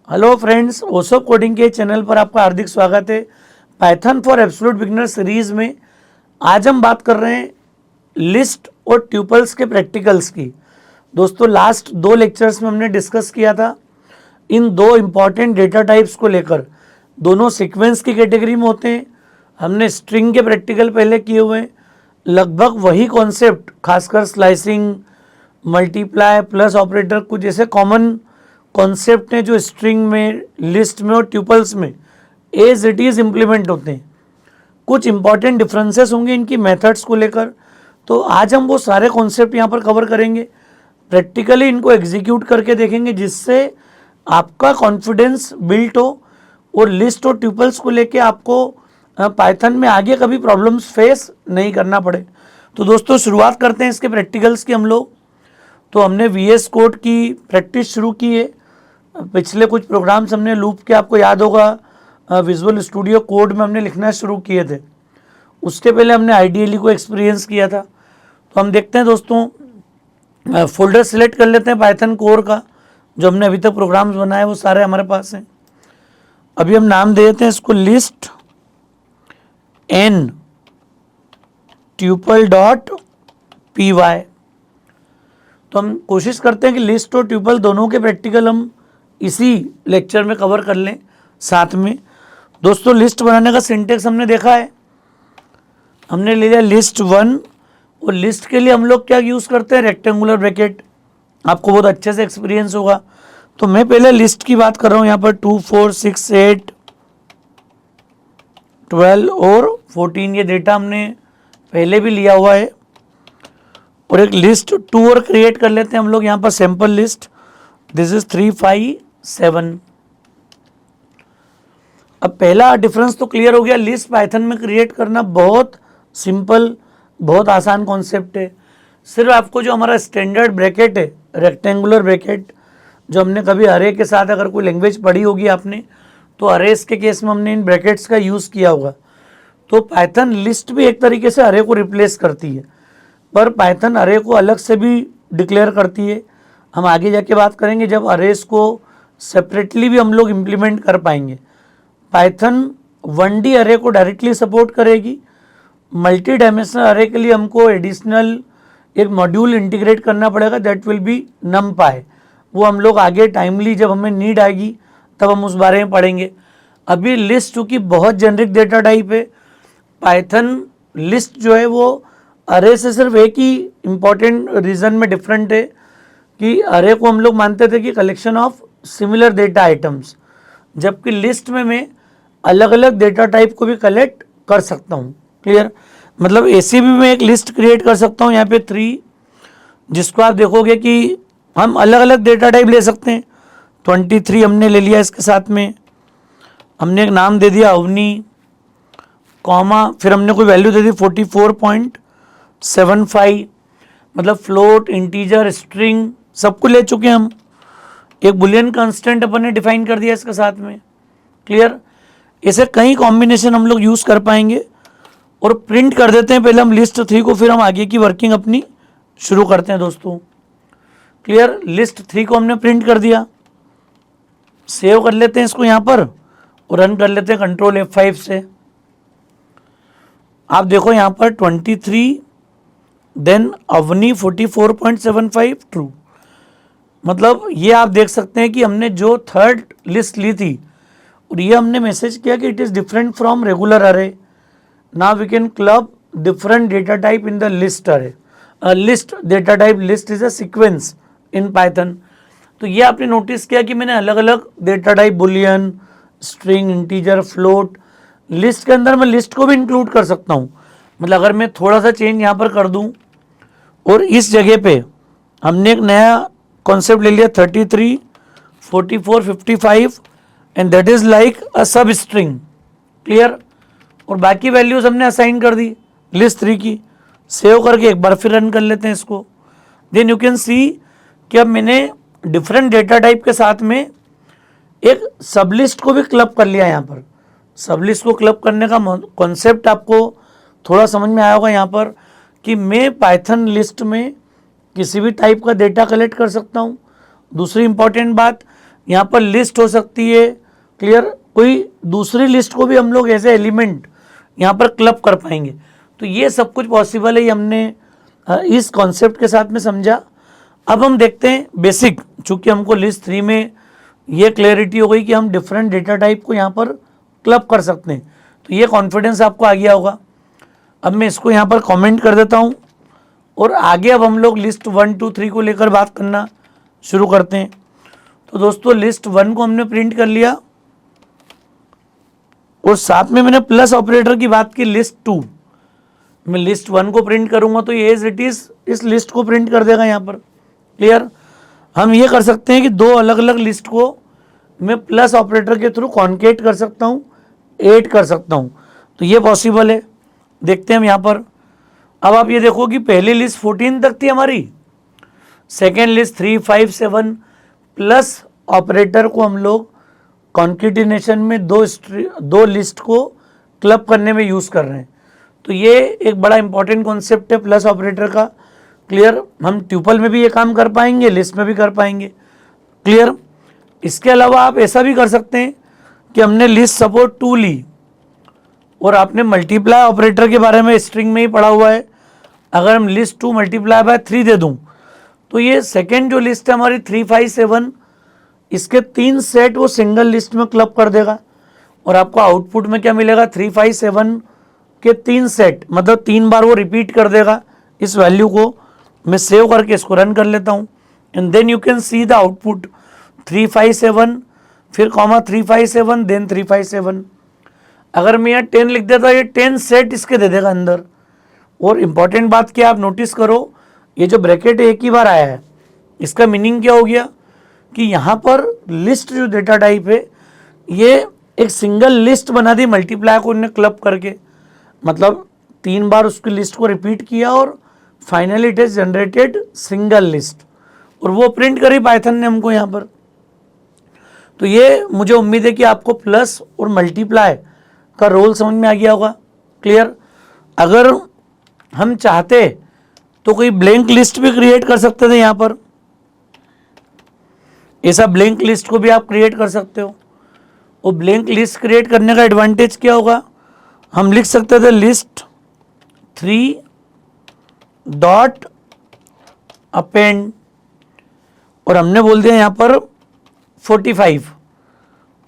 Hello friends, ओसो coding के channel पर आपका हार्दिक स्वागत है। Python for absolute beginner series में आज हम बात कर रहे हैं लिस्ट और ट्यूपल्स के प्रैक्टिकल्स की। दोस्तों, लास्ट 2 लेक्चर्स में हमने डिस्कस किया था इन 2 इम्पॉर्टेंट डेटा टाइप्स को लेकर। दोनों सीक्वेंस की कैटेगरी में होते हैं। हमने स्ट्रिंग के प्रैक्टिकल पहले किए हुए हैं। लगभग वही कॉन्सेप्ट, खासकर स्लाइसिंग, मल्टीप्लाई, प्लस ऑपरेटर, कुछ ऐसे कॉमन कॉन्सेप्ट हैं जो स्ट्रिंग में, लिस्ट में और ट्यूपल्स में एज इट इज़ इम्प्लीमेंट होते हैं। कुछ इंपॉर्टेंट डिफरेंसेस होंगे इनकी मेथड्स को लेकर, तो आज हम वो सारे कॉन्सेप्ट यहाँ पर कवर करेंगे। प्रैक्टिकली इनको एग्जीक्यूट करके देखेंगे जिससे आपका कॉन्फिडेंस बिल्ट हो और लिस्ट और ट्यूपल्स को लेके आपको पाइथन में आगे कभी प्रॉब्लम्स फेस नहीं करना पड़े। तो दोस्तों, शुरुआत करते हैं इसके प्रैक्टिकल्स की हम लोग। तो हमने VS कोड की प्रैक्टिस शुरू की है। पिछले कुछ प्रोग्राम्स हमने लूप के, आपको याद होगा विजुअल स्टूडियो कोड में हमने लिखना शुरू किए थे। उसके पहले हमने आईडीएली को एक्सपीरियंस किया था। तो हम देखते हैं दोस्तों, फोल्डर सिलेक्ट कर लेते हैं पाइथन कोर का। जो हमने अभी तक प्रोग्राम्स बनाए वो सारे हमारे पास हैं। अभी हम नाम दे देते हैं इसको list and tuple dot py। तो हम कोशिश करते हैं कि लिस्ट और ट्यूपल दोनों के प्रैक्टिकल हम इसी लेक्चर में कवर कर लें साथ में। दोस्तों, लिस्ट बनाने का सिंटेक्स हमने देखा है। हमने ले लिया लिस्ट 1, और लिस्ट के लिए हम लोग क्या यूज़ करते हैं, रेक्टेंगुलर ब्रैकेट। आपको बहुत अच्छे से एक्सपीरियंस होगा। तो मैं पहले लिस्ट की बात कर रहा हूँ यहाँ पर। 2, 4, 6, 8, 12 और 14 ये डेटा हमने पहले भी लिया हुआ है। और एक लिस्ट 2 और क्रिएट कर लेते हैं हम लोग यहाँ पर, सैम्पल लिस्ट। This is 3, 5, 7। अब पहला डिफरेंस तो क्लियर हो गया। लिस्ट पाइथन में क्रिएट करना बहुत सिंपल, बहुत आसान कॉन्सेप्ट है। सिर्फ आपको जो हमारा स्टैंडर्ड ब्रैकेट है, रेक्टेंगुलर ब्रैकेट, जो हमने कभी अरे के साथ अगर कोई लैंग्वेज पढ़ी होगी आपने, तो अरेस के केस में हमने इन ब्रैकेट्स का यूज़ किया होगा। तो पाइथन लिस्ट भी एक तरीके से अरे को रिप्लेस करती है, पर पाइथन अरे को अलग से भी डिक्लेयर करती है। हम आगे जाके बात करेंगे जब अरेस को सेपरेटली भी हम लोग इम्प्लीमेंट कर पाएंगे। पाइथन 1D अरे को डायरेक्टली सपोर्ट करेगी। मल्टी डायमेंशनल अरे के लिए हमको एडिशनल एक मॉड्यूल इंटीग्रेट करना पड़ेगा, दैट विल बी numpy। वो हम लोग आगे टाइमली जब हमें नीड आएगी तब हम उस बारे में पढ़ेंगे। अभी लिस्ट चूँकि बहुत जेनरिक डेटा टाइप है, पाइथन लिस्ट जो है वो अरे से सिर्फ एक ही इम्पॉर्टेंट रीज़न में डिफरेंट है कि अरे को हम लोग मानते थे कि collection of similar data items, जबकि लिस्ट में मैं अलग अलग डेटा टाइप को भी कलेक्ट कर सकता हूँ। क्लियर? मतलब ऐसी भी मैं एक लिस्ट क्रिएट कर सकता हूँ यहाँ पे 3, जिसको आप देखोगे कि हम अलग अलग डेटा टाइप ले सकते हैं। 23 हमने ले लिया, इसके साथ में हमने एक नाम दे दिया अवनी, कॉमा, फिर हमने कोई वैल्यू दे दी 44.75। मतलब फ्लोट, इंटीजर, स्ट्रिंग सब कुछ ले चुके हैं हम। एक बुलियन कांस्टेंट अपन ने डिफाइन कर दिया इसके साथ में। क्लियर? ऐसे कई कॉम्बिनेशन हम लोग यूज़ कर पाएंगे। और प्रिंट कर देते हैं पहले हम लिस्ट 3 को, फिर हम आगे की वर्किंग अपनी शुरू करते हैं दोस्तों। क्लियर? लिस्ट 3 को हमने प्रिंट कर दिया। सेव कर लेते हैं इसको यहाँ पर और रन कर लेते हैं कंट्रोल F5 से। आप देखो यहाँ पर 23 देन अवनी 44.75 ट्रू। मतलब ये आप देख सकते हैं कि हमने जो थर्ड लिस्ट ली थी और ये हमने मैसेज किया कि it is different from regular array. Now we can club different data type in the list array. List data type, list is a sequence in Python. तो ये आपने नोटिस किया कि मैंने अलग अलग data type, Boolean, string, integer, float, list के अंदर मैं लिस्ट को भी इंक्लूड कर सकता हूँ। मतलब अगर मैं थोड़ा सा चेंज यहाँ पर कर दूँ और इस जगह पे हमने एक नया कॉन्सेप्ट ले लिया 33, 44, 55 एंड दैट इज़ लाइक अ सब स्ट्रिंग। क्लियर? और बाकी वैल्यूज़ हमने असाइन कर दी लिस्ट 3 की। सेव करके एक बार फिर रन कर लेते हैं इसको। देन यू कैन सी कि अब मैंने डिफरेंट डेटा टाइप के साथ में एक सब लिस्ट को भी क्लब कर लिया। यहाँ पर सब लिस्ट को क्लब करने का कॉन्सेप्ट आपको थोड़ा समझ में आया होगा यहाँ पर, कि मैं पाइथन लिस्ट में किसी भी टाइप का डेटा कलेक्ट कर सकता हूँ। दूसरी इंपॉर्टेंट बात, यहाँ पर लिस्ट हो सकती है, क्लियर, कोई दूसरी लिस्ट को भी हम लोग एज ए एलिमेंट यहाँ पर क्लब कर पाएंगे। तो ये सब कुछ पॉसिबल है, ये हमने इस कॉन्सेप्ट के साथ में समझा। अब हम देखते हैं बेसिक, चूंकि हमको लिस्ट 3 में ये क्लैरिटी हो गई कि हम डिफरेंट डेटा टाइप को यहाँ पर क्लब कर सकते हैं, तो ये कॉन्फिडेंस आपको आ गया होगा। अब मैं इसको यहाँ पर कमेंट कर देता हूँ और आगे अब हम लोग लिस्ट 1, 2, 3 को लेकर बात करना शुरू करते हैं। तो दोस्तों लिस्ट 1 को हमने प्रिंट कर लिया और साथ में मैंने प्लस ऑपरेटर की बात की लिस्ट 2। मैं लिस्ट 1 को प्रिंट करूंगा तो ये एज इट इज इस लिस्ट को प्रिंट कर देगा यहाँ पर, क्लियर। हम ये कर सकते हैं कि दो अलग अलग लिस्ट को मैं प्लस ऑपरेटर के थ्रू कॉन्केट कर सकता हूँ, ऐड कर सकता हूँ, तो ये पॉसिबल है। देखते हैं हम यहाँ पर। अब आप ये देखो कि पहली लिस्ट 14 तक थी हमारी, सेकेंड लिस्ट 3, 5, 7 प्लस ऑपरेटर को हम लोग कॉन्केटिनेशन में दो लिस्ट को क्लब करने में यूज़ कर रहे हैं। तो ये एक बड़ा इंपॉर्टेंट कॉन्सेप्ट है प्लस ऑपरेटर का, क्लियर। हम ट्यूपल में भी ये काम कर पाएंगे, लिस्ट में भी कर पाएंगे, क्लियर। इसके अलावा आप ऐसा भी कर सकते हैं कि हमने लिस्ट सपोज 2 ली और आपने मल्टीप्लाई ऑपरेटर के बारे में स्ट्रिंग में ही पढ़ा हुआ है। अगर हम लिस्ट 2 मल्टीप्लाई बाय 3 दे दूं तो ये सेकेंड जो लिस्ट है हमारी 3, 5, 7, इसके 3 सेट वो सिंगल लिस्ट में क्लब कर देगा और आपको आउटपुट में क्या मिलेगा, 3, 5, 7 के 3 सेट, मतलब 3 बार वो रिपीट कर देगा इस वैल्यू को। मैं सेव करके इसको रन कर लेता हूँ and then you can see the output 3, 5, 7 फिर कॉमा 3, 5, 7 देन 3, 5, 7। अगर मैं यहाँ 10 लिख देता ये 10 सेट इसके दे देगा अंदर। और इम्पॉर्टेंट बात क्या आप नोटिस करो, ये जो ब्रैकेट एक ही बार आया है इसका मीनिंग क्या हो गया कि यहाँ पर लिस्ट जो डेटा टाइप है ये एक सिंगल लिस्ट बना दी मल्टीप्लाई को इन्हें क्लब करके, मतलब 3 बार उसकी लिस्ट को रिपीट किया और finally it is generated single list और वो प्रिंट करी पाइथन ने हमको यहाँ पर। तो ये मुझे उम्मीद है कि आपको प्लस और मल्टीप्लाई का रोल समझ में आ गया होगा, क्लियर। अगर हम चाहते तो कोई ब्लैंक लिस्ट भी क्रिएट कर सकते थे यहाँ पर, ऐसा ब्लैंक लिस्ट को भी आप क्रिएट कर सकते हो। और ब्लैंक लिस्ट क्रिएट करने का एडवांटेज क्या होगा, हम लिख सकते थे लिस्ट 3 डॉट अपेंड और हमने बोल दिया यहाँ पर 45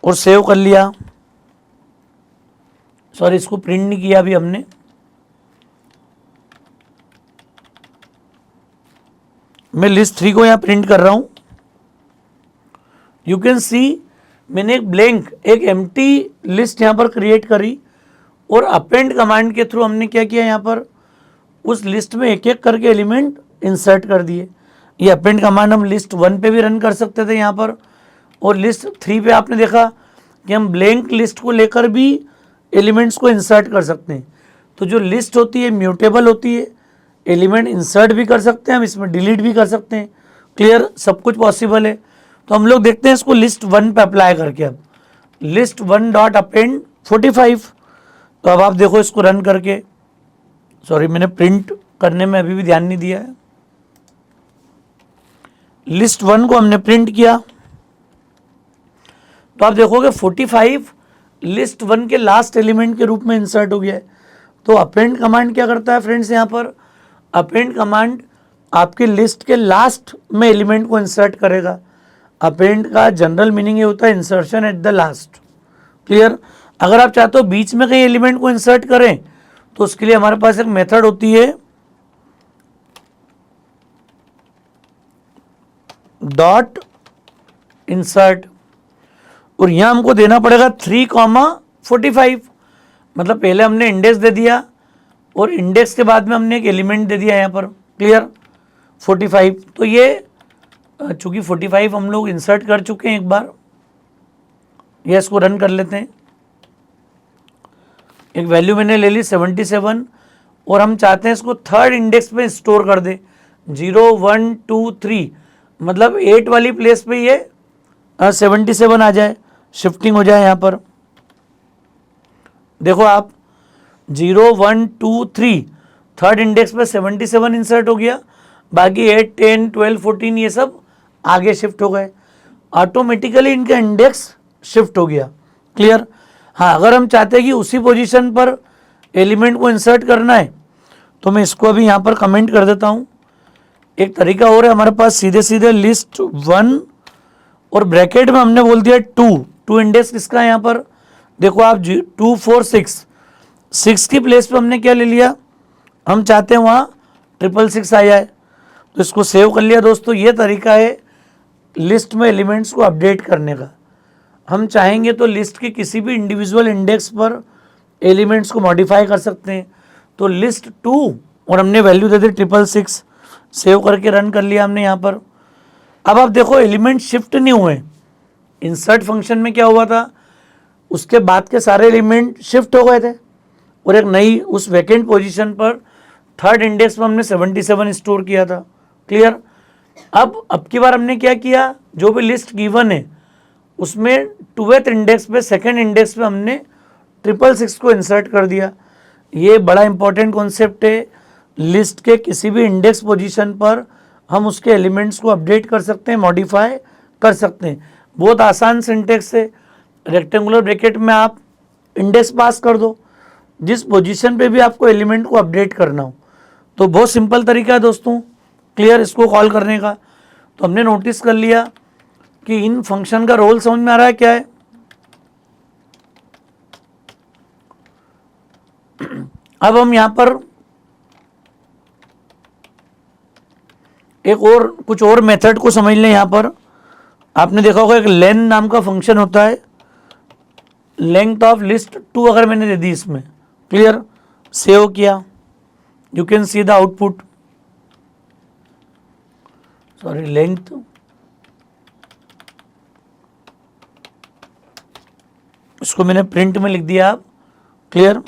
और सेव कर लिया। सॉरी इसको प्रिंट नहीं किया अभी हमने, मैं लिस्ट 3 को यहाँ प्रिंट कर रहा हूँ। यू कैन सी मैंने एक ब्लैंक एक एम्प्टी लिस्ट यहाँ पर क्रिएट करी और अपेंड कमांड के थ्रू हमने क्या किया, यहाँ पर उस लिस्ट में एक एक करके एलिमेंट इंसर्ट कर दिए। ये अपेंड कमांड हम लिस्ट 1 पे भी रन कर सकते थे यहाँ पर, और लिस्ट 3 पे आपने देखा कि हम ब्लैंक लिस्ट को लेकर भी एलिमेंट्स को इंसर्ट कर सकते हैं। तो जो लिस्ट होती है म्यूटेबल होती है, एलिमेंट इंसर्ट भी कर सकते हैं हम, इसमें डिलीट भी कर सकते हैं, क्लियर, सब कुछ पॉसिबल है। तो हम लोग देखते हैं इसको लिस्ट 1 पे अप्लाई करके। अब लिस्ट 1 डॉट अपेंड 45, तो अब आप देखो इसको रन करके, सॉरी मैंने प्रिंट करने में अभी भी ध्यान नहीं दिया है। लिस्ट 1 को हमने प्रिंट किया तो आप देखोगे 45 लिस्ट 1 के लास्ट एलिमेंट के रूप में इंसर्ट हो गया है। तो अपेंड कमांड क्या करता है फ्रेंड्स, यहाँ पर अपेंड कमांड आपके लिस्ट के लास्ट में एलिमेंट को इंसर्ट करेगा। अपेंड का जनरल मीनिंग ये होता है insertion at the last, clear. अगर आप चाहते हो बीच में कहीं एलिमेंट को इंसर्ट करें तो उसके लिए हमारे पास एक मेथड होती है डॉट इंसर्ट, और यहां हमको देना पड़ेगा 3,45, मतलब पहले हमने इंडेक्स दे दिया और इंडेक्स के बाद में हमने एक एलिमेंट दे दिया यहाँ पर, क्लियर, 45। तो ये चूंकि 45 हम लोग इंसर्ट कर चुके हैं एक बार, ये इसको रन कर लेते हैं। एक वैल्यू मैंने ले ली 77 और हम चाहते हैं इसको थर्ड इंडेक्स पे स्टोर कर दे 0, 1, 2, 3, मतलब 8 वाली प्लेस पे ये 77 आ जाए, शिफ्टिंग हो जाए। यहाँ पर देखो आप 0, 1, 2, 3 थर्ड इंडेक्स पे 77 इंसर्ट हो गया, बाकी 8, 10, 12, 14 ये सब आगे शिफ्ट हो गए। ऑटोमेटिकली इनका इंडेक्स शिफ्ट हो गया। क्लियर। हाँ, अगर हम चाहते हैं कि उसी पोजीशन पर एलिमेंट को इंसर्ट करना है तो मैं इसको अभी यहाँ पर कमेंट कर देता हूँ। एक तरीका और है हमारे पास, सीधे सीधे लिस्ट 1 और ब्रैकेट में हमने बोल दिया 2 इंडेक्स किसका है यहाँ पर, देखो आप 2 4 6 की प्लेस पे हमने क्या ले लिया, हम चाहते हैं वहाँ 666 आ जाए, तो इसको सेव कर लिया। दोस्तों ये तरीका है लिस्ट में एलिमेंट्स को अपडेट करने का। हम चाहेंगे तो लिस्ट के किसी भी इंडिविजुअल इंडेक्स पर एलिमेंट्स को मॉडिफाई कर सकते हैं। तो लिस्ट 2 और हमने वैल्यू दे दी 666, सेव करके रन कर लिया हमने यहाँ पर। अब आप देखो एलिमेंट शिफ्ट नहीं हुए। इंसर्ट फंक्शन में क्या हुआ था, उसके बाद के सारे एलिमेंट शिफ्ट हो गए थे और एक नई उस वैकेंट पोजीशन पर थर्ड इंडेक्स में हमने 77 स्टोर किया था। क्लियर। अब की बार हमने क्या किया, जो भी लिस्ट गिवन है उसमें 2th इंडेक्स पे, सेकंड इंडेक्स पे हमने 666 को इंसर्ट कर दिया। ये बड़ा इंपॉर्टेंट कॉन्सेप्ट है। लिस्ट के किसी भी इंडेक्स पोजीशन पर हम उसके एलिमेंट्स को अपडेट कर सकते हैं, मॉडिफाई कर सकते हैं। बहुत आसान सिंटेक्स है। रेक्टेंगुलर ब्रैकेट में आप इंडेक्स पास कर दो जिस पोजीशन पे भी आपको एलिमेंट को अपडेट करना हो, तो बहुत सिंपल तरीका है दोस्तों। क्लियर। इसको कॉल करने का तो हमने नोटिस कर लिया कि इन फंक्शन का रोल समझ में आ रहा है क्या है। अब हम यहां पर एक और कुछ और मेथड को समझ लें। यहां पर आपने देखा होगा एक लेन नाम का फंक्शन होता है, लेंथ ऑफ लिस्ट 2 अगर मैंने दे दी इसमें। क्लियर। सेव किया, you can see the output, sorry length, इसको मैंने प्रिंट में लिख दिया। आप क्लियर,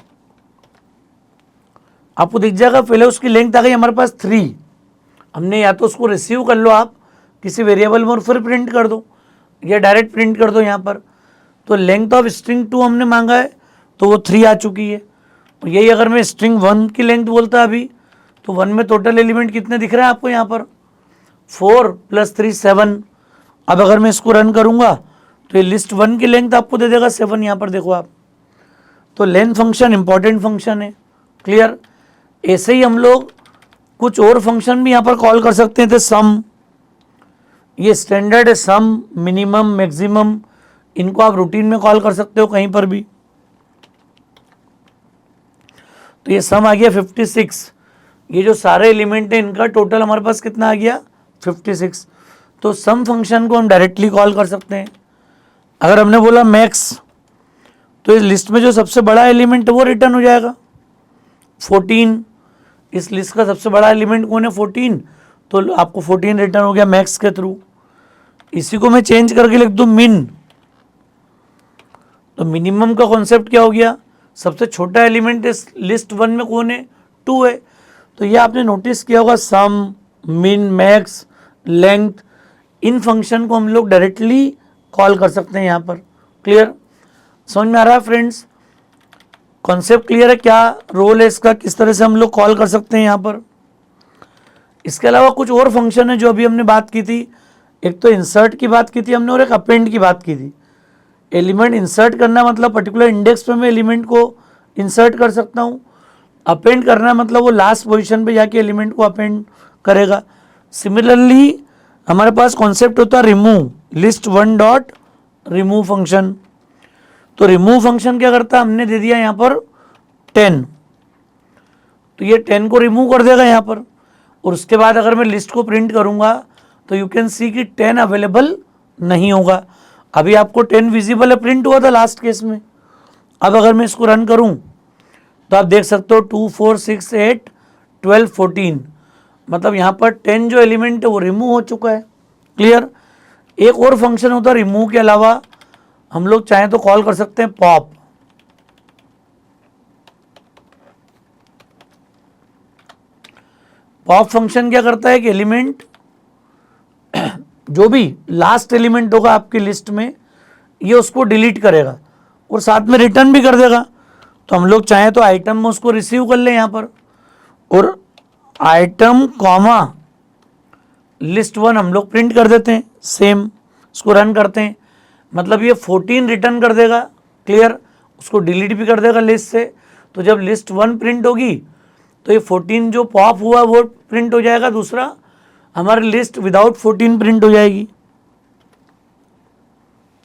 आपको दिख जाएगा। पहले उसकी लेंथ आ गई हमारे पास 3, हमने या तो उसको रिसीव कर लो आप किसी वेरिएबल में और फिर प्रिंट कर दो, या डायरेक्ट प्रिंट कर दो यहाँ पर। तो लेंथ ऑफ स्ट्रिंग 2 हमने मांगा है तो वो 3 आ चुकी है। और यही अगर मैं स्ट्रिंग 1 की लेंथ बोलता अभी, तो 1 में टोटल एलिमेंट कितने दिख रहे हैं आपको यहाँ पर, 4 + 3 7। अब अगर मैं इसको रन करूँगा तो ये लिस्ट 1 की लेंथ आपको दे देगा 7। यहाँ पर देखो आप, तो लेंथ फंक्शन इंपॉर्टेंट फंक्शन है। क्लियर। ऐसे ही हम लोग कुछ और फंक्शन भी यहाँ पर कॉल कर सकते हैं। सम, ये स्टैंडर्ड है, सम, मिनिमम, मैक्सिमम, इनको आप रूटीन में कॉल कर सकते हो कहीं पर भी। तो ये सम आ गया 56, ये जो सारे एलिमेंट है इनका टोटल हमारे पास कितना आ गया 56। तो सम फंक्शन को हम डायरेक्टली कॉल कर सकते हैं। अगर हमने बोला मैक्स, तो इस लिस्ट में जो सबसे बड़ा एलिमेंट है वो रिटर्न हो जाएगा 14। इस लिस्ट का सबसे बड़ा एलिमेंट कौन है 14, तो आपको 14 रिटर्न हो गया मैक्स के थ्रू। इसी को मैं चेंज करके लिख दूं मिन, तो मिनिमम का कॉन्सेप्ट क्या हो गया, सबसे छोटा एलिमेंट इस लिस्ट 1 में कौन है 2 है। तो ये आपने नोटिस किया होगा, सम, मिन, मैक्स, लेंथ, इन फंक्शन को हम लोग डायरेक्टली कॉल कर सकते हैं यहाँ पर। क्लियर, समझ में आ रहा है फ्रेंड्स, कॉन्सेप्ट क्लियर है, क्या रोल है इसका, किस तरह से हम लोग कॉल कर सकते हैं यहाँ पर। इसके अलावा कुछ और फंक्शन है जो अभी हमने बात की थी। एक तो इंसर्ट की बात की थी हमने और एक अपेंड की बात की थी। एलिमेंट इंसर्ट करना मतलब पर्टिकुलर इंडेक्स पे मैं एलिमेंट को इंसर्ट कर सकता हूँ। अपेंड करना मतलब वो लास्ट पोजीशन पे जाके एलिमेंट को अपेंड करेगा। सिमिलरली हमारे पास कॉन्सेप्ट होता है remove, list 1 dot remove function. तो रिमूव फंक्शन क्या करता है, हमने दे दिया यहाँ पर 10, तो ये 10 को रिमूव कर देगा यहाँ पर। और उसके बाद अगर मैं लिस्ट को प्रिंट करूँगा तो यू कैन सी कि 10 अवेलेबल नहीं होगा। अभी आपको 10 विजिबल है, प्रिंट हुआ था लास्ट केस में। अब अगर मैं इसको रन करूं तो आप देख सकते हो 2 4 6 8 12 14, मतलब यहाँ पर 10 जो एलिमेंट है वो रिमूव हो चुका है। क्लियर। एक और फंक्शन होता है रिमूव के अलावा, हम लोग चाहें तो कॉल कर सकते हैं पॉप। पॉप फंक्शन क्या करता है कि एलिमेंट जो भी लास्ट एलिमेंट होगा आपकी लिस्ट में ये उसको डिलीट करेगा और साथ में रिटर्न भी कर देगा। तो हम लोग चाहें तो आइटम में उसको रिसीव कर लें यहाँ पर, और आइटम कॉमा लिस्ट 1 हम लोग प्रिंट कर देते हैं सेम। इसको रन करते हैं, मतलब ये 14 रिटर्न कर देगा, क्लियर, उसको डिलीट भी कर देगा लिस्ट से। तो जब लिस्ट 1 प्रिंट होगी तो ये 14 जो पॉप हुआ वो प्रिंट हो जाएगा, दूसरा हमारी लिस्ट विदाउट 14 प्रिंट हो जाएगी।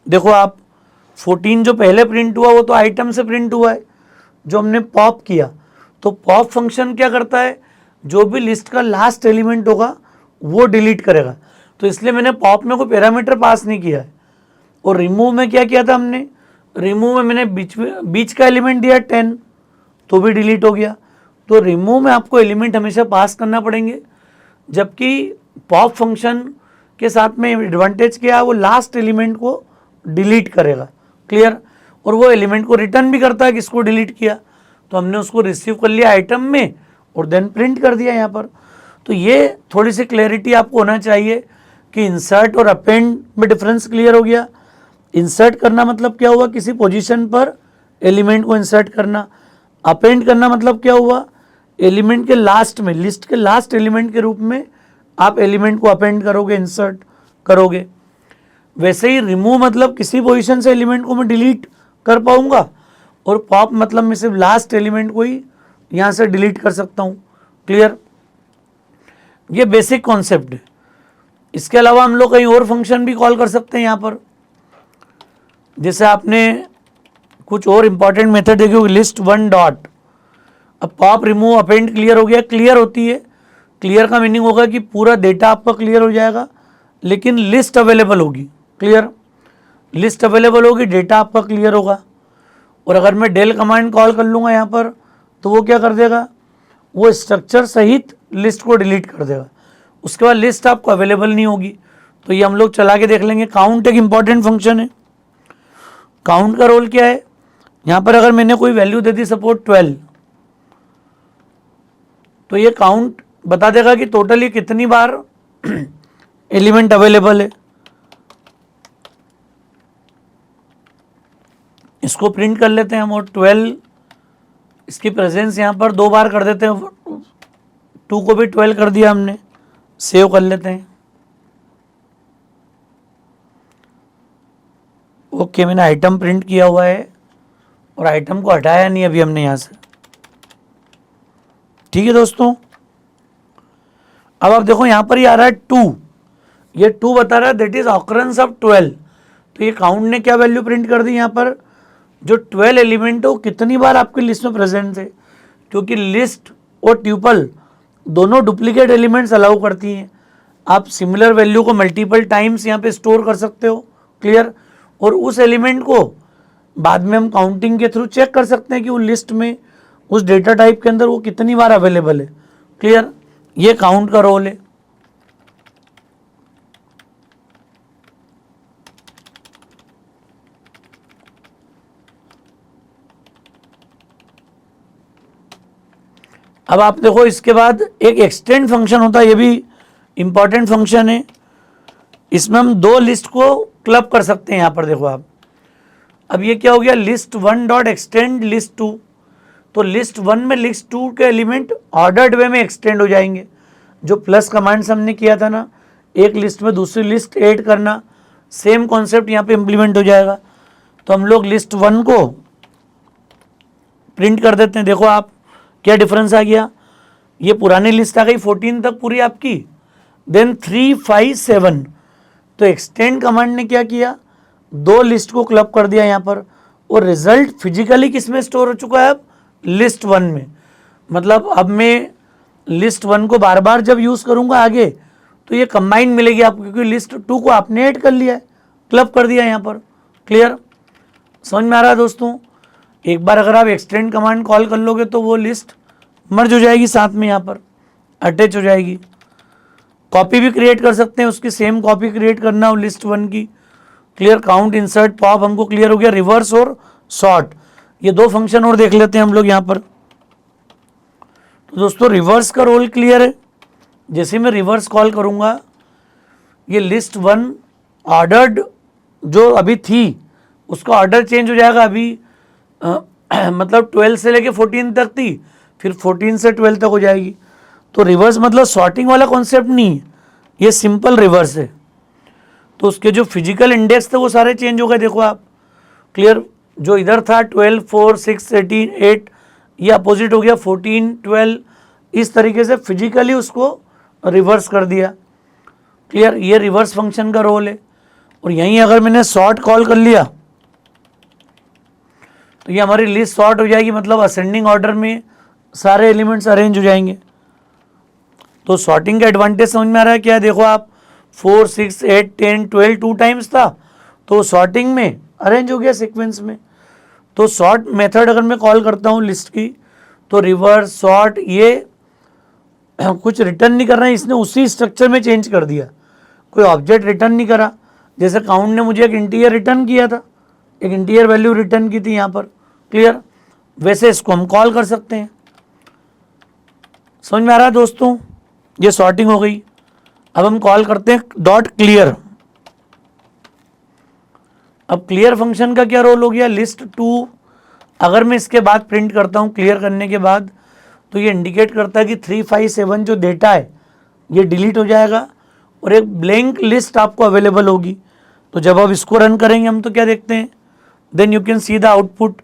देखो आप 14 जो पहले प्रिंट हुआ वो तो आइटम से प्रिंट हुआ है जो हमने पॉप किया। तो पॉप फंक्शन क्या करता है, जो भी लिस्ट का लास्ट एलिमेंट होगा वो डिलीट करेगा। तो इसलिए मैंने पॉप में कोई पैरामीटर पास नहीं किया है। और रिमूव में क्या किया था हमने, रिमूव में मैंने बीच का एलिमेंट दिया 10, तो भी डिलीट हो गया। तो रिमूव में आपको एलिमेंट हमेशा पास करना पड़ेंगे, जबकि पॉप फंक्शन के साथ में एडवांटेज क्या है, वो लास्ट एलिमेंट को डिलीट करेगा, क्लियर। और वो एलिमेंट को रिटर्न भी करता है किसको डिलीट किया। तो हमने उसको रिसीव कर लिया आइटम में और देन प्रिंट कर दिया यहाँ पर। तो ये थोड़ी सी क्लैरिटी आपको होना चाहिए कि इंसर्ट और अपेंड में डिफरेंस क्लियर हो गया। इंसर्ट करना मतलब क्या हुआ, किसी पोजीशन पर एलिमेंट को इंसर्ट करना। अपेंड करना मतलब क्या हुआ, एलिमेंट के लास्ट में, लिस्ट के लास्ट एलिमेंट के रूप में आप एलिमेंट को अपेंड करोगे, इंसर्ट करोगे। वैसे ही रिमूव मतलब किसी पोजीशन से एलिमेंट को मैं डिलीट कर पाऊंगा, और पॉप मतलब मैं सिर्फ लास्ट एलिमेंट को ही यहाँ से डिलीट कर सकता हूँ, क्लियर। ये बेसिक कॉन्सेप्ट है। इसके अलावा हम लोग कहीं और फंक्शन भी कॉल कर सकते हैं यहाँ पर। जैसे आपने कुछ और इंपॉर्टेंट मेथड देखे होगी, लिस्ट 1 डॉट। अब पॉप रिमूव अपेंड क्लियर हो गया, क्लियर होती है, क्लियर का मीनिंग होगा कि पूरा डेटा आपका क्लियर हो जाएगा, लेकिन लिस्ट अवेलेबल होगी, क्लियर, लिस्ट अवेलेबल होगी, डेटा आपका क्लियर होगा। और अगर मैं डेल कमांड कॉल कर लूँगा यहाँ पर, तो वो क्या कर देगा, वो स्ट्रक्चर सहित लिस्ट को डिलीट कर देगा। उसके बाद लिस्ट आपको अवेलेबल नहीं होगी। तो ये हम लोग चला के देख लेंगे। काउंट एक इंपॉर्टेंट फंक्शन है। काउंट का रोल क्या है, यहाँ पर अगर मैंने कोई वैल्यू दे दी सपोज 12, तो ये काउंट बता देगा कि टोटल ये कितनी बार एलिमेंट अवेलेबल है। इसको प्रिंट कर लेते हैं हम, और 12 इसकी प्रेजेंस यहाँ पर 2 बार कर देते हैं। 2 को भी 12 कर दिया हमने, सेव कर लेते हैं। ओके, मैंने आइटम प्रिंट किया हुआ है और आइटम को हटाया नहीं अभी हमने यहाँ से, ठीक है दोस्तों। अब आप देखो यहाँ पर ही आ रहा है 2, ये 2 बता रहा है दैट इज ऑकरेंस ऑफ 12। तो ये काउंट ने क्या वैल्यू प्रिंट कर दी यहाँ पर, जो 12 एलिमेंट है वो कितनी बार आपकी लिस्ट में प्रेजेंट थे। क्योंकि लिस्ट और ट्यूपल दोनों डुप्लीकेट एलिमेंट्स अलाउ करती हैं। आप सिमिलर वैल्यू को मल्टीपल टाइम्स यहाँ पे स्टोर कर सकते हो, क्लियर। और उस एलिमेंट को बाद में हम काउंटिंग के थ्रू चेक कर सकते हैं कि वो लिस्ट में, उस डेटा टाइप के अंदर वो कितनी बार अवेलेबल है, क्लियर। ये काउंट का रोल है। अब आप देखो इसके बाद एक एक्सटेंड फंक्शन होता है, ये भी इंपॉर्टेंट फंक्शन है। इसमें हम 2 लिस्ट को क्लब कर सकते हैं। यहाँ पर देखो आप, अब ये क्या हो गया, लिस्ट 1 डॉट एक्सटेंड लिस्ट 2। तो लिस्ट 1 में लिस्ट 2 के एलिमेंट ऑर्डर्ड वे में एक्सटेंड हो जाएंगे। जो प्लस कमांड्स हमने किया था ना, एक लिस्ट में दूसरी लिस्ट ऐड करना, सेम कॉन्सेप्ट यहाँ पे इम्प्लीमेंट हो जाएगा। तो हम लोग लिस्ट 1 को प्रिंट कर देते हैं। देखो आप क्या डिफरेंस आ गया, ये पुरानी लिस्ट आ गई 14 तक पूरी आपकी, देन 3, 5, 7। तो एक्सटेंड कमांड ने क्या किया, 2 लिस्ट को क्लब कर दिया यहाँ पर, और रिजल्ट फिजिकली किस में स्टोर हो चुका है, अब लिस्ट 1 में। मतलब अब मैं लिस्ट 1 को बार बार जब यूज़ करूँगा आगे, तो ये कंबाइन मिलेगी आपको, क्योंकि लिस्ट 2 को आपने ऐड कर लिया है, क्लब कर दिया यहाँ पर, क्लियर। समझ में आ रहा है दोस्तों। एक बार अगर आप एक्सटेंड कमांड कॉल कर लोगे तो वो लिस्ट मर्ज हो जाएगी, साथ में यहाँ पर अटैच हो जाएगी। कॉपी भी क्रिएट कर सकते हैं, उसकी सेम कॉपी क्रिएट करना हो लिस्ट 1 की, क्लियर। काउंट, इंसर्ट, पॉप हमको क्लियर हो गया। रिवर्स और सॉर्ट, ये 2 फंक्शन और देख लेते हैं हम लोग यहाँ पर। तो दोस्तों रिवर्स का रोल क्लियर है। जैसे मैं रिवर्स कॉल करूँगा, ये लिस्ट 1 ऑर्डर्ड जो अभी थी उसका ऑर्डर चेंज हो जाएगा। अभी मतलब 12 से लेके 14 तक थी, फिर 14 से 12 तक हो जाएगी। तो रिवर्स मतलब सॉर्टिंग वाला कॉन्सेप्ट नहीं है, ये सिंपल रिवर्स है। तो उसके जो फिजिकल इंडेक्स थे वो सारे चेंज हो गए। देखो आप क्लियर, जो इधर था 12, 4, 6, 18, 8, ये अपोजिट हो गया 14, 12, इस तरीके से फिजिकली उसको रिवर्स कर दिया। क्लियर, ये रिवर्स फंक्शन का रोल है। और यहीं अगर मैंने सॉर्ट कॉल कर लिया तो ये हमारी लिस्ट सॉर्ट हो जाएगी, मतलब असेंडिंग ऑर्डर में सारे एलिमेंट्स अरेंज हो जाएंगे। तो सॉर्टिंग का एडवांटेज समझ में आ रहा है क्या? देखो आप 4, 6, 8, 10, 12 टू टाइम्स था, तो सॉर्टिंग में अरेंज हो गया सीक्वेंस में। तो सॉर्ट मेथड अगर मैं कॉल करता हूँ लिस्ट की, तो रिवर्स सॉर्ट ये कुछ रिटर्न नहीं कर रहा है, इसने उसी स्ट्रक्चर में चेंज कर दिया, कोई ऑब्जेक्ट रिटर्न नहीं करा। जैसे काउंट ने मुझे एक इंटीजर रिटर्न किया था, एक इंटीजर वैल्यू रिटर्न की थी यहाँ पर। क्लियर, वैसे इसको हम कॉल कर सकते हैं। समझ में आ रहा है दोस्तों? ये सॉर्टिंग हो गई। अब हम कॉल करते हैं डॉट क्लियर। अब क्लियर फंक्शन का क्या रोल हो गया? लिस्ट टू अगर मैं इसके बाद प्रिंट करता हूँ क्लियर करने के बाद, तो ये इंडिकेट करता है कि 3, 5, 7 जो डेटा है ये डिलीट हो जाएगा और एक ब्लैंक लिस्ट आपको अवेलेबल होगी। तो जब आप इसको रन करेंगे हम, तो क्या देखते हैं? Then you can see the output.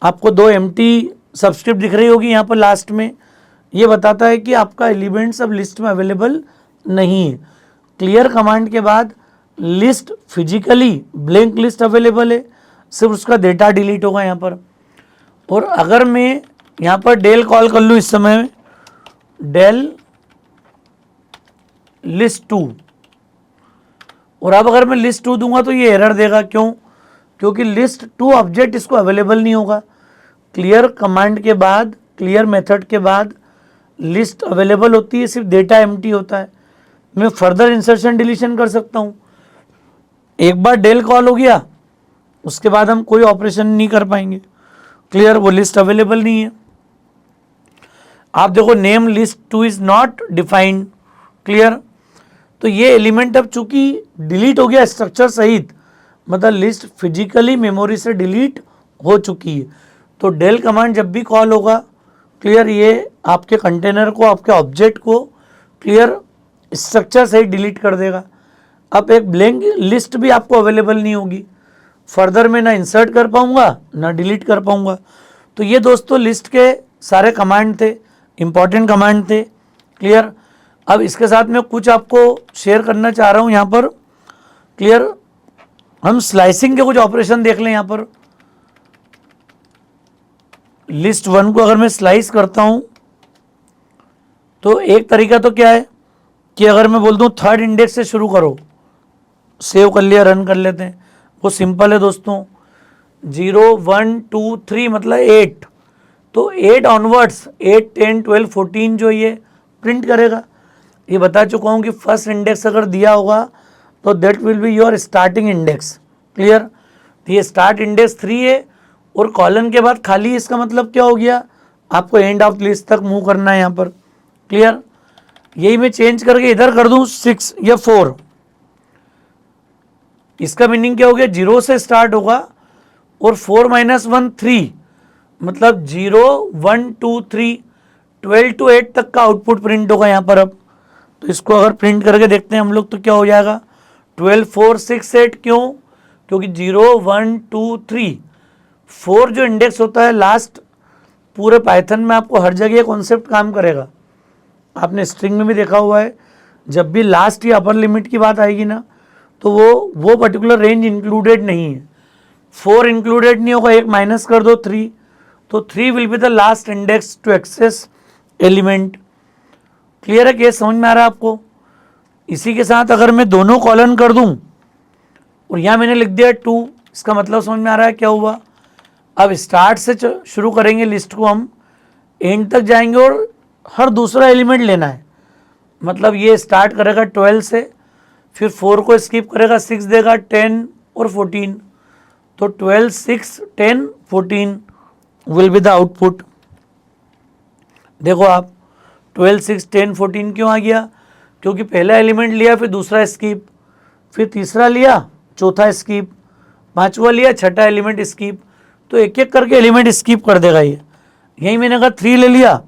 आपको 2 एम्प्टी सबस्क्रिप्ट दिख रही होगी यहाँ पर लास्ट में। ये बताता है कि आपका एलिमेंट्स अब लिस्ट में अवेलेबल नहीं है। क्लियर कमांड के बाद list physically blank list available है, सिर्फ उसका डेटा डिलीट होगा यहाँ पर। और अगर मैं यहाँ पर डेल कॉल कर लूँ इस समय में, डेल लिस्ट 2, और अब अगर मैं लिस्ट 2 दूंगा तो ये एरर देगा। क्यों? क्योंकि लिस्ट 2 ऑब्जेक्ट इसको अवेलेबल नहीं होगा। क्लियर कमांड के बाद, क्लियर मेथड के बाद लिस्ट अवेलेबल होती है, सिर्फ डेटा एम्प्टी होता है। मैं फर्दर इंसर्शन डिलीशन कर सकता हूँ। एक बार डेल कॉल हो गया उसके बाद हम कोई ऑपरेशन नहीं कर पाएंगे। क्लियर, वो लिस्ट अवेलेबल नहीं है। आप देखो name list 2 is not defined. Clear, तो ये एलिमेंट अब चूंकि डिलीट हो गया स्ट्रक्चर सहित, मतलब लिस्ट फिजिकली मेमोरी से डिलीट हो चुकी है। तो डेल कमांड जब भी कॉल होगा, क्लियर, ये आपके कंटेनर को, आपके ऑब्जेक्ट को क्लियर स्ट्रक्चर सहित डिलीट कर देगा। अब एक ब्लैंक लिस्ट भी आपको अवेलेबल नहीं होगी। फर्दर में ना इंसर्ट कर पाऊंगा ना डिलीट कर पाऊंगा। तो ये दोस्तों लिस्ट के सारे कमांड थे, इंपॉर्टेंट कमांड थे। क्लियर, अब इसके साथ मैं कुछ आपको शेयर करना चाह रहा हूँ यहाँ पर। क्लियर, हम स्लाइसिंग के कुछ ऑपरेशन देख लें यहाँ पर। लिस्ट 1 को अगर मैं स्लाइस करता हूँ तो एक तरीका तो क्या है कि अगर मैं बोल दूँ थर्ड इंडेक्स से शुरू करो, सेव कर लिया, रन कर लेते हैं। वो सिंपल है दोस्तों, 0, 1, 2, 3 मतलब 8, तो 8 ऑनवर्ड्स 8, 10, 12, 14 जो ये प्रिंट करेगा। ये बता चुका हूँ कि फर्स्ट इंडेक्स अगर दिया होगा तो that will be your starting index. Clear, तो ये स्टार्ट इंडेक्स 3 है और कॉलन के बाद खाली, इसका मतलब क्या हो गया? आपको एंड ऑफ लिस्ट तक मूव करना है यहाँ पर। क्लियर, यही मैं चेंज करके इधर कर दूँ 6 या 4, इसका मीनिंग क्या हो गया? 0 से स्टार्ट होगा और 4 - 1 3, मतलब 0, 1, 2, 3, 12 to 8 तक का आउटपुट प्रिंट होगा यहाँ पर। अब तो इसको अगर प्रिंट करके देखते हैं हम लोग तो क्या हो जाएगा? 12, 4, 6, 8। क्यों? क्योंकि 0, 1, 2, 3, 4 जो इंडेक्स होता है लास्ट, पूरे पाइथन में आपको हर जगह ये कॉन्सेप्ट काम करेगा। आपने स्ट्रिंग में भी देखा हुआ है, जब भी लास्ट या अपर लिमिट की बात आएगी ना, तो वो पर्टिकुलर रेंज इंक्लूडेड नहीं है। 4 इंक्लूडेड नहीं होगा, एक माइनस कर दो 3, तो 3 will be the last index to access element. Clear है? केस समझ में आ रहा है आपको? इसी के साथ अगर मैं दोनों कॉलन कर दूं और यहाँ मैंने लिख दिया 2, इसका मतलब समझ में आ रहा है क्या हुआ? अब स्टार्ट से शुरू करेंगे लिस्ट को, हम एंड तक जाएंगे और हर दूसरा एलिमेंट लेना है। मतलब ये स्टार्ट करेगा 12 से, फिर 4 को स्किप करेगा, 6 देगा, 10 और 14, तो 12, 6, 10, 14 विल बी द आउटपुट। देखो आप 12, 6, 10, 14 क्यों आ गया? क्योंकि पहला एलिमेंट लिया, फिर दूसरा स्किप, फिर तीसरा लिया, चौथा स्किप, पांचवा लिया, छठा एलिमेंट स्किप, तो एक एक करके एलिमेंट स्किप कर देगा ये। यही मैंने कहा 3 ले लिया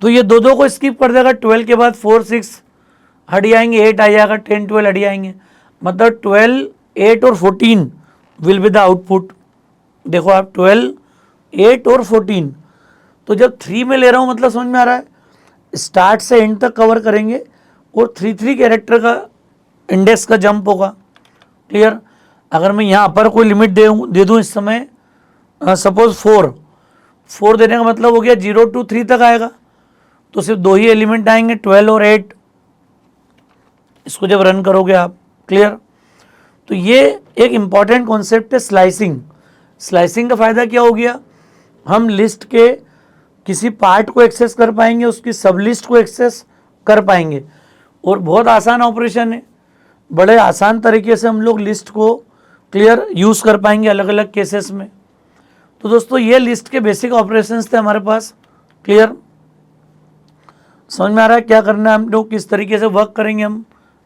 तो ये दो को स्किप कर देगा। 12 के बाद 4, 6 हट जाएंगे, 8 आ जाएगा, 10, 12 हट जाएंगे। मतलब 12, 8 और 14 विल बी द आउटपुट। देखो आप 12, 8 और 14, तो जब 3 में ले रहा हूँ मतलब समझ में आ रहा है, स्टार्ट से एंड तक कवर करेंगे और 3 कैरेक्टर का इंडेक्स का जंप होगा। क्लियर। अगर मैं यहाँ पर कोई लिमिट दे दूँ इस समय, सपोज 4 देने का मतलब हो गया 0 to 3 तक आएगा, तो सिर्फ 2 ही एलिमेंट आएंगे, 12 और 8। इसको जब रन करोगे आप, क्लियर। तो ये एक इम्पॉर्टेंट कॉन्सेप्ट है स्लाइसिंग। स्लाइसिंग का फ़ायदा क्या हो गया, हम लिस्ट के किसी पार्ट को एक्सेस कर पाएंगे, उसकी सब लिस्ट को एक्सेस कर पाएंगे, और बहुत आसान ऑपरेशन है। बड़े आसान तरीके से हम लोग लिस्ट को क्लियर यूज़ कर पाएंगे अलग अलग केसेस में। तो दोस्तों ये लिस्ट के बेसिक ऑपरेशंस थे हमारे पास। क्लियर, समझ में आ रहा है क्या करना है हम लोग, किस तरीके से वर्क करेंगे हम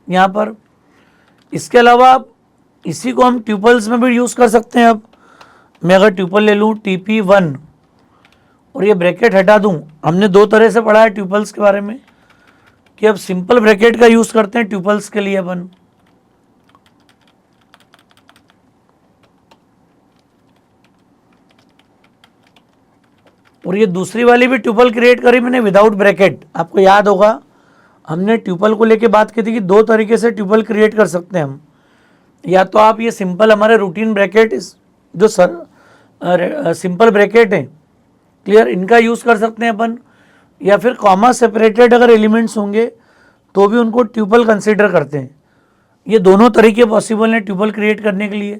यहाँ पर। इसके अलावा इसी को हम ट्यूपल्स में भी यूज़ कर सकते हैं। अब मैं अगर ट्यूपल ले लूँ TP1 और ये ब्रैकेट हटा दूँ, हमने 2 तरह से पढ़ा है ट्यूपल्स के बारे में, कि अब सिंपल ब्रैकेट का यूज़ करते हैं ट्यूपल्स के लिए अपन। और ये दूसरी वाली भी ट्यूपल क्रिएट करी मैंने विदाउट ब्रैकेट। आपको याद होगा हमने ट्यूपल को लेके बात की थी कि 2 तरीके से ट्यूपल क्रिएट कर सकते हैं हम। या तो आप ये सिंपल हमारे रूटीन ब्रैकेट जो सिंपल ब्रैकेट है, क्लियर, इनका यूज़ कर सकते हैं अपन, या फिर कॉमा सेपरेटेड अगर एलिमेंट्स होंगे तो भी उनको ट्यूपल कंसीडर करते हैं। ये दोनों तरीके पॉसिबल हैं ट्यूपल क्रिएट करने के लिए।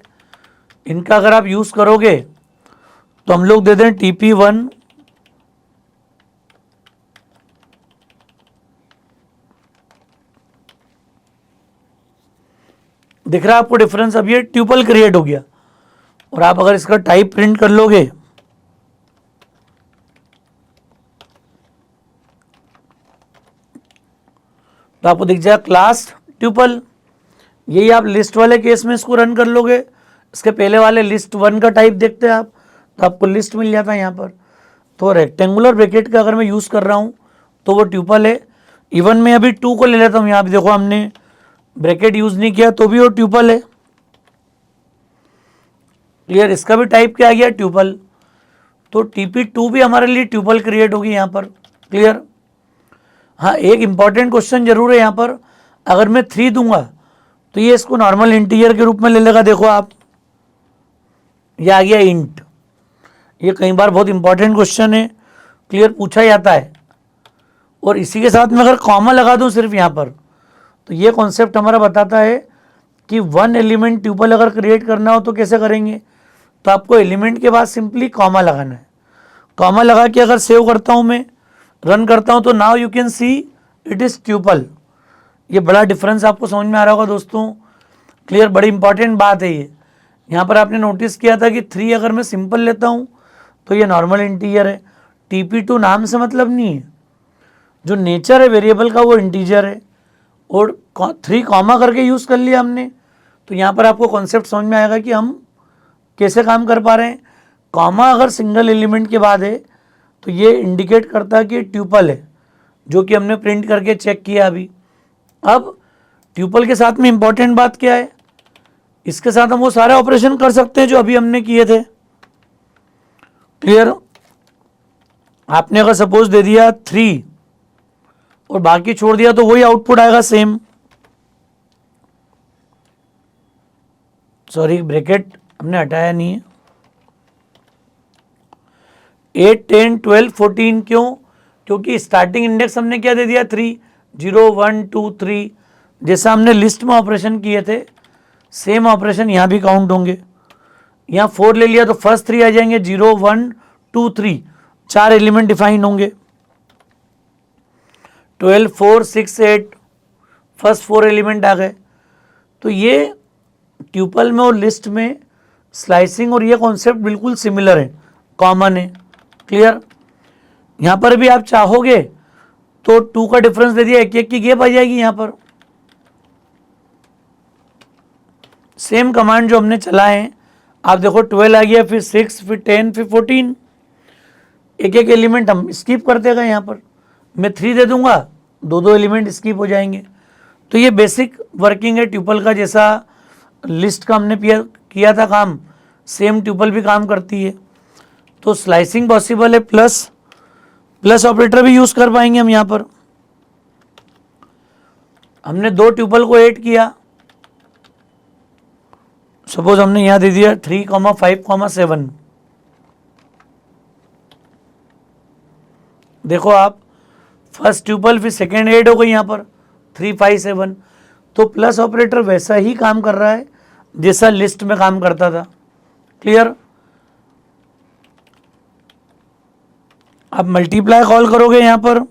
इनका अगर आप यूज़ करोगे तो हम लोग दे दें TP1 दिख रहा है आपको डिफरेंस। अब ये ट्यूपल क्रिएट हो गया, और आप अगर इसका टाइप प्रिंट कर लोगे तो आपको दिख जाएगा क्लास ट्यूपल। यही आप लिस्ट वाले केस में इसको रन कर लोगे, इसके पहले वाले लिस्ट 1 का टाइप देखते हैं आप, तो आपको लिस्ट मिल जाता है यहाँ पर। तो रेक्टेंगुलर ब्रैकेट का अगर मैं यूज़ कर रहा हूँ तो वो ट्यूपल है। इवन मैं अभी 2 को ले लेता हूँ, यहाँ पे देखो हमने ब्रैकेट यूज़ नहीं किया तो भी वो ट्यूपल है। क्लियर, इसका भी टाइप क्या आ गया, ट्यूपल। तो TP2 भी हमारे लिए ट्यूपल क्रिएट होगी यहाँ पर। क्लियर। हाँ, एक इंपॉर्टेंट क्वेश्चन जरूर है यहाँ पर, अगर मैं 3 दूंगा तो ये इसको नॉर्मल इंटीजर के रूप में ले लेगा। देखो आप, ये आ गया इंट। ये कई बार बहुत इंपॉर्टेंट क्वेश्चन है, क्लियर, पूछा जाता है। और इसी के साथ में अगर कॉमा लगा दूं सिर्फ यहाँ पर, तो ये कॉन्सेप्ट हमारा बताता है कि 1 एलिमेंट ट्यूपल अगर क्रिएट करना हो तो कैसे करेंगे। तो आपको एलिमेंट के बाद सिंपली कॉमा लगाना है। कॉमा लगा के अगर सेव करता हूँ मैं, रन करता हूँ, तो now you can see it is tuple. ये बड़ा डिफरेंस आपको समझ में आ रहा होगा दोस्तों। क्लियर, बड़ी इंपॉर्टेंट बात है ये। यहाँ पर आपने नोटिस किया था कि 3 अगर मैं सिंपल लेता हूँ तो ये नॉर्मल इंटीजर है। TP2 नाम से मतलब नहीं है, जो नेचर है वेरिएबल का वो इंटीजर है। और 3 कॉमा करके यूज़ कर लिया हमने, तो यहाँ पर आपको कॉन्सेप्ट समझ में आएगा कि हम कैसे काम कर पा रहे हैं। कॉमा अगर सिंगल एलिमेंट के बाद है तो ये इंडिकेट करता है कि ट्यूपल है, जो कि हमने प्रिंट करके चेक किया अभी। अब ट्यूपल के साथ में इंपॉर्टेंट बात क्या है, इसके साथ हम वो सारे ऑपरेशन कर सकते हैं जो अभी हमने किए थे। क्लियर, आपने अगर सपोज दे दिया 3 और बाकी छोड़ दिया तो वही आउटपुट आएगा सेम। सॉरी, ब्रैकेट हमने हटाया नहीं है। 8, 10, 12, 14 क्यों, क्योंकि स्टार्टिंग इंडेक्स हमने क्या दे दिया 3, 0, 1, 2, 3। जैसा हमने लिस्ट में ऑपरेशन किए थे सेम ऑपरेशन यहाँ भी काउंट होंगे। यहाँ 4 ले लिया तो फर्स्ट 3 आ जाएंगे, 0, 1, 2, 3, 4 एलिमेंट डिफाइन होंगे। 12, 4, 6, 8, फर्स्ट 4 एलिमेंट आ गए। तो ये ट्यूपल में और लिस्ट में स्लाइसिंग और ये कॉन्सेप्ट बिल्कुल सिमिलर है, कॉमन है। क्लियर, यहाँ पर भी आप चाहोगे तो 2 का डिफरेंस दे दिया, 1 की गैप आ जाएगी। यहाँ पर सेम कमांड जो हमने चलाए हैं, आप देखो 12 आ गया, फिर 6, फिर 10, फिर 14। एक एलिमेंट हम स्किप करते गए। यहाँ पर मैं 3 दे दूंगा, 2 एलिमेंट स्किप हो जाएंगे। तो ये बेसिक वर्किंग है ट्यूपल का, जैसा लिस्ट का हमने किया था काम, सेम ट्यूपल भी काम करती है। तो स्लाइसिंग पॉसिबल है, प्लस ऑपरेटर भी यूज़ कर पाएंगे हम यहाँ पर। हमने दो ट्यूपल को ऐड किया, सपोज हमने यहाँ दे दिया 3,5,7। देखो आप, फर्स्ट ट्यूपल फिर सेकेंड ऐड हो गई यहाँ पर 3,5,7। तो प्लस ऑपरेटर वैसा ही काम कर रहा है जैसा लिस्ट में काम करता था। क्लियर? आप मल्टीप्लाई कॉल करोगे यहाँ पर,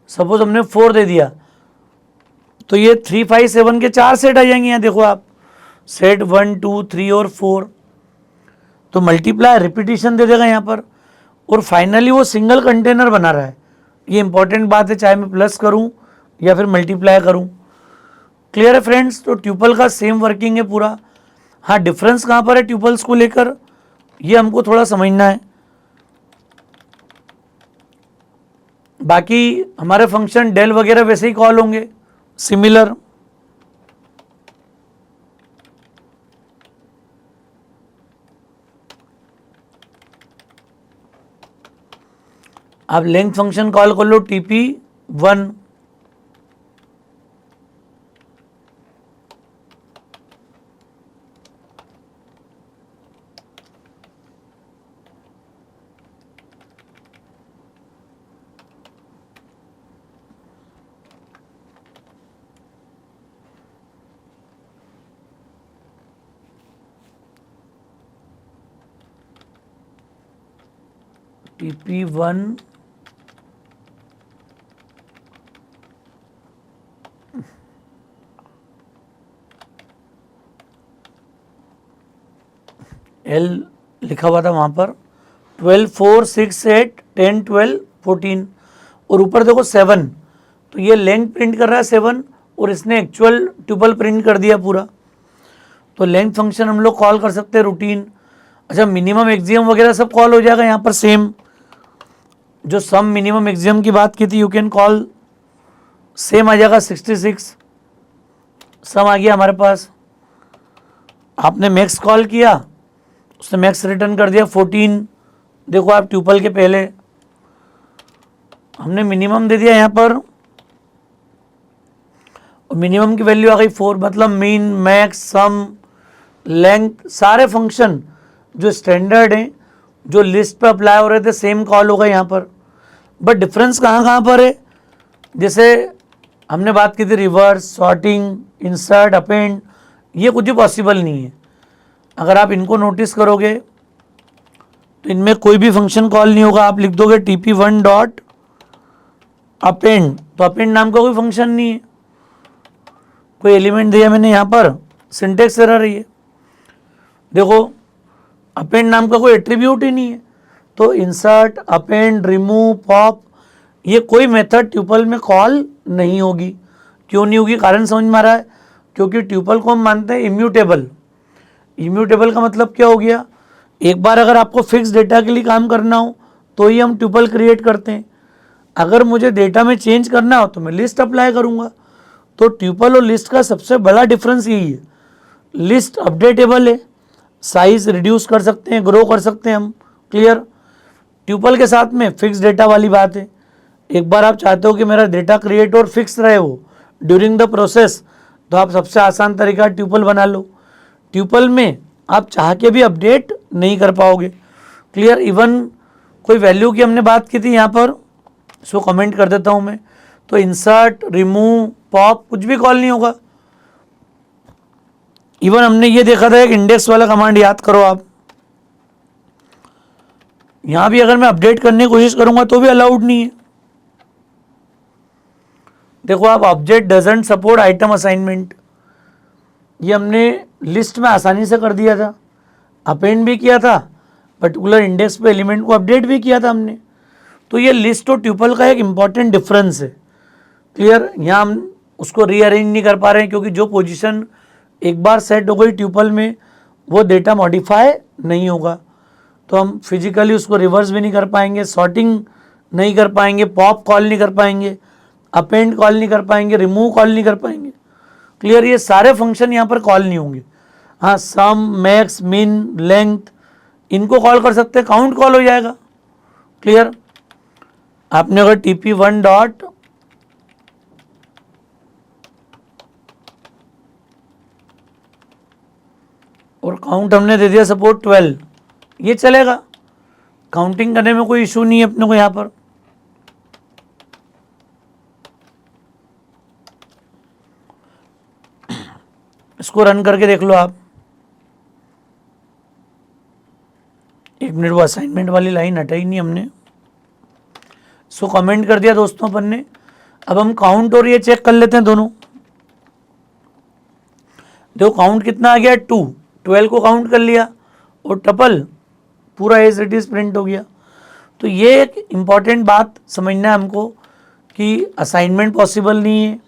सपोज हमने 4 दे दिया, तो ये 3,5,7 के 4 सेट आ जाएंगे। यहाँ देखो आप, सेट 1, 2, 3 और 4। तो मल्टीप्लाई रिपीटिशन दे देगा यहाँ पर, और फाइनली वो सिंगल कंटेनर बना रहा है। ये इंपॉर्टेंट बात है, चाहे मैं प्लस करूँ या फिर मल्टीप्लाई करूँ। क्लियर है फ्रेंड्स? तो ट्यूपल का सेम वर्किंग है पूरा। हाँ, डिफरेंस कहाँ पर है ट्यूपल्स को लेकर, ये हमको थोड़ा समझना है। बाकी हमारे फंक्शन डेल वगैरह वैसे ही कॉल होंगे, सिमिलर। आप लेंथ फंक्शन कॉल कर लो TP1, TP1 L लिखा हुआ था वहाँ पर 12, 4, 6, 8, 10, 12, 14, और ऊपर देखो 7। तो ये लेंथ प्रिंट कर रहा है 7, और इसने एक्चुअल ट्यूपल प्रिंट कर दिया पूरा। तो लेंथ फंक्शन हम लोग कॉल कर सकते हैं रूटीन। अच्छा, मिनिमम एक्सियम वगैरह सब कॉल हो जाएगा यहाँ पर सेम। जो सम मिनिमम एक्सियम की बात की थी, यू कैन कॉल, सेम आ जाएगा 66। सम आ गया हमारे पास। आपने मैक्स कॉल किया, उसने मैक्स रिटर्न कर दिया 14। देखो आप, ट्यूपल के पहले हमने मिनिमम दे दिया यहाँ पर, और मिनिमम की वैल्यू आ गई 4। मतलब मीन, मैक्स, सम, लेंथ, सारे फंक्शन जो स्टैंडर्ड हैं, जो लिस्ट पे अप्लाई हो रहे थे, सेम कॉल होगा यहाँ पर। बट डिफरेंस कहाँ पर है? जैसे हमने बात की थी रिवर्स, सॉर्टिंग, इंसर्ट, अपेंड, ये कुछ भी पॉसिबल नहीं है। अगर आप इनको नोटिस करोगे तो इनमें कोई भी फंक्शन कॉल नहीं होगा। आप लिख दोगे TP1 डॉट अपेंड, तो अपेंड नाम का कोई फंक्शन नहीं है। कोई एलिमेंट दिया मैंने यहाँ पर, सिंटेक्स एरर है ये। देखो, अपेंड नाम का कोई एट्रीब्यूट ही नहीं है। तो इंसर्ट, अपेंड, रिमूव, पॉप, ये कोई मेथड ट्यूपल में कॉल नहीं होगी। क्यों नहीं होगी? कारण समझ में आ रहा है, क्योंकि ट्यूपल को हम मानते हैं इम्यूटेबल। इम्यूटेबल का मतलब क्या हो गया? एक बार अगर आपको फिक्स डेटा के लिए काम करना हो तो ही हम ट्यूपल क्रिएट करते हैं। अगर मुझे डेटा में चेंज करना हो तो मैं लिस्ट अप्लाई करूँगा। तो ट्यूपल और लिस्ट का सबसे बड़ा डिफरेंस यही है, लिस्ट अपडेटेबल है, साइज रिड्यूस कर सकते हैं, ग्रो कर सकते हैं हम। क्लियर? ट्यूपल के साथ में फिक्स डेटा वाली बात है। एक बार आप चाहते हो कि मेरा डेटा क्रिएट और फिक्स रहे हो ड्यूरिंग द प्रोसेस, तो आप सबसे आसान तरीका ट्यूपल बना लो। ट्यूपल में आप चाह के भी अपडेट नहीं कर पाओगे। क्लियर? इवन कोई वैल्यू की हमने बात की थी यहाँ पर, इसको कमेंट कर देता हूँ मैं। तो इंसर्ट, रिमूव, पॉप कुछ भी कॉल नहीं होगा। इवन हमने ये देखा था एक इंडेक्स वाला कमांड, याद करो आप, यहाँ भी अगर मैं अपडेट करने की कोशिश करूंगा तो भी अलाउड नहीं है। देखो आप, object doesn't support item assignment, ये हमने लिस्ट में आसानी से कर दिया था, अपेंड भी किया था, पर्टिकुलर इंडेक्स पे एलिमेंट को अपडेट भी किया था हमने। तो ये लिस्ट और ट्यूपल का एक इम्पॉर्टेंट डिफरेंस है। क्लियर? यहाँ हम उसको रीअरेंज नहीं कर पा रहे हैं, क्योंकि जो पोजीशन एक बार सेट हो गई ट्यूपल में, वो डेटा मॉडिफाई नहीं होगा। तो हम फिजिकली उसको रिवर्स भी नहीं कर पाएंगे, सॉर्टिंग नहीं कर पाएंगे, पॉप कॉल नहीं कर पाएंगे, अपेंड कॉल नहीं कर पाएंगे, रिमूव कॉल नहीं कर पाएंगे। क्लियर, ये सारे फंक्शन यहाँ पर कॉल नहीं होंगे। हाँ, सम, मैक्स, मिन, लेंथ इनको कॉल कर सकते हैं, काउंट कॉल हो जाएगा। क्लियर, आपने अगर TP1 डॉट और काउंट हमने दे दिया सपोज 12, ये चलेगा, काउंटिंग करने में कोई इशू नहीं है अपने को। यहाँ पर इसको रन करके देख लो आप। 1 मिनट, वो असाइनमेंट वाली लाइन हटाई नहीं हमने, इसको कमेंट कर दिया दोस्तों अपन ने। अब हम काउंट और ये चेक कर लेते हैं दोनों। देखो काउंट कितना आ गया, 2, 12 को काउंट कर लिया और टपल पूरा एज इट इज प्रिंट हो गया। तो ये एक इम्पॉर्टेंट बात समझना है हमको कि असाइनमेंट पॉसिबल नहीं है,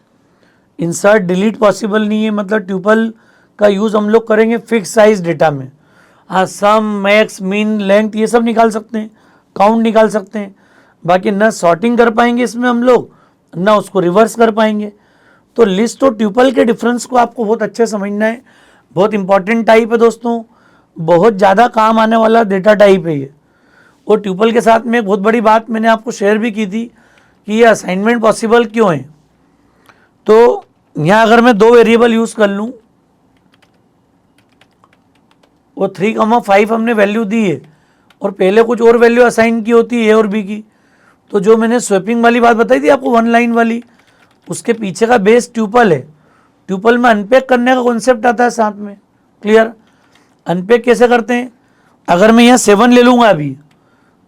इंसर्ट डिलीट पॉसिबल नहीं है, मतलब ट्यूपल का यूज़ हम लोग करेंगे फिक्स साइज डेटा में। हाँ, सम, मैक्स, मिन, लेंथ ये सब निकाल सकते हैं, काउंट निकाल सकते हैं, बाकी ना सॉर्टिंग कर पाएंगे इसमें हम लोग, ना उसको रिवर्स कर पाएंगे। तो लिस्ट और ट्यूपल के डिफरेंस को आपको बहुत अच्छे समझना है। बहुत इंपॉर्टेंट टाइप है दोस्तों, बहुत ज़्यादा काम आने वाला डेटा टाइप है ये। और ट्यूपल के साथ में एक बहुत बड़ी बात मैंने आपको शेयर भी की थी कि ये असाइनमेंट पॉसिबल क्यों है। तो यहाँ अगर मैं 2 वेरिएबल यूज़ कर लूँ, वो 3,5 हमने वैल्यू दी है और पहले कुछ और वैल्यू असाइन की होती है A और B की, तो जो मैंने स्वैपिंग वाली बात बताई थी आपको 1 लाइन वाली, उसके पीछे का बेस ट्यूपल है। ट्यूपल में अनपैक करने का कॉन्सेप्ट आता है साथ में। क्लियर, अनपैक कैसे करते हैं, अगर मैं यहाँ 7 ले लूँगा अभी,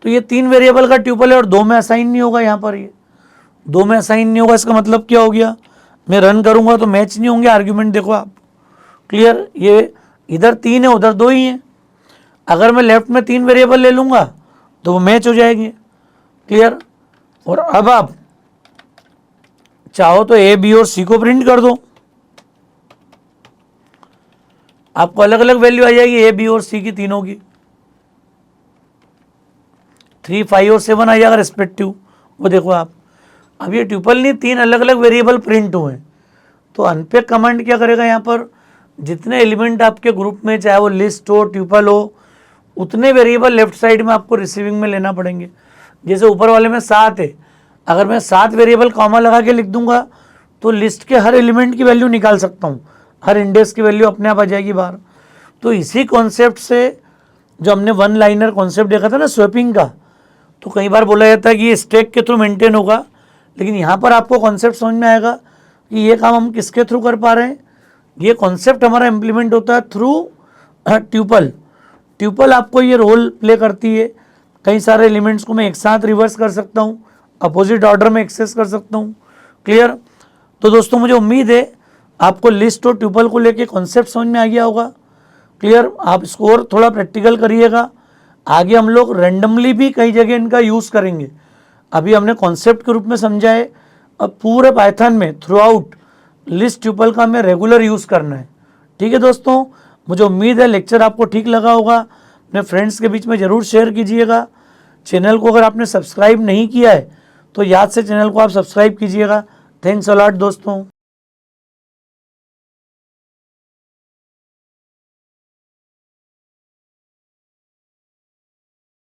तो ये 3 वेरिएबल का ट्यूपल है और 2 में असाइन नहीं होगा। यहाँ पर ये 2 में असाइन नहीं होगा, इसका मतलब क्या हो गया, मैं रन करूँगा तो मैच नहीं होंगे आर्ग्यूमेंट, देखो आप। क्लियर, ये इधर 3 है उधर 2 ही है। अगर मैं लेफ्ट में 3 वेरिएबल ले लूँगा तो वो मैच हो जाएंगे। क्लियर, और अब आप चाहो तो A, B और C को प्रिंट कर दो, आपको अलग अलग वैल्यू आ जाएगी A, B और C की, तीनों की 3, 5 और 7 आ जाएगा रिस्पेक्टिव। वो देखो आप, अब ये ट्यूपल नहीं, 3 अलग अलग वेरिएबल प्रिंट हुए। तो अनपैक कमांड क्या करेगा, यहाँ पर जितने एलिमेंट आपके ग्रुप में, चाहे वो लिस्ट हो, ट्यूपल हो, उतने वेरिएबल लेफ्ट साइड में आपको रिसीविंग में लेना पड़ेंगे। जैसे ऊपर वाले में 7 है, अगर मैं 7 वेरिएबल कॉमा लगा के लिख दूंगा तो लिस्ट के हर एलिमेंट की वैल्यू निकाल सकता हूँ, हर इंडेक्स की वैल्यू अपने आप आ जाएगी बाहर। तो इसी कॉन्सेप्ट से जो हमने 1 लाइनर कॉन्सेप्ट देखा था ना स्वैपिंग का, तो कई बार बोला जाता है कि ये स्टैक के थ्रू मेंटेन होगा, लेकिन यहाँ पर आपको कॉन्सेप्ट समझ में आएगा कि ये काम हम किसके थ्रू कर पा रहे हैं। ये कॉन्सेप्ट हमारा इम्प्लीमेंट होता है थ्रू ट्यूपल। ट्यूपल आपको ये रोल प्ले करती है, कई सारे एलिमेंट्स को मैं एक साथ रिवर्स कर सकता हूँ, अपोजिट ऑर्डर में एक्सेस कर सकता हूँ। क्लियर, तो दोस्तों मुझे उम्मीद है आपको लिस्ट और ट्यूपल को लेके कॉन्सेप्ट समझ में आ गया होगा। क्लियर, आप इसको और थोड़ा प्रैक्टिकल करिएगा, आगे हम लोग रैंडमली भी कई जगह इनका यूज़ करेंगे। अभी हमने कॉन्सेप्ट के रूप में समझा है, अब पूरे पाइथन में थ्रू आउट लिस्ट ट्यूपल का हमें रेगुलर यूज़ करना है। ठीक है दोस्तों, मुझे उम्मीद है लेक्चर आपको ठीक लगा होगा, अपने फ्रेंड्स के बीच में ज़रूर शेयर कीजिएगा। चैनल को अगर आपने सब्सक्राइब नहीं किया है तो याद से चैनल को आप सब्सक्राइब कीजिएगा। थैंक्स अ लॉट दोस्तों।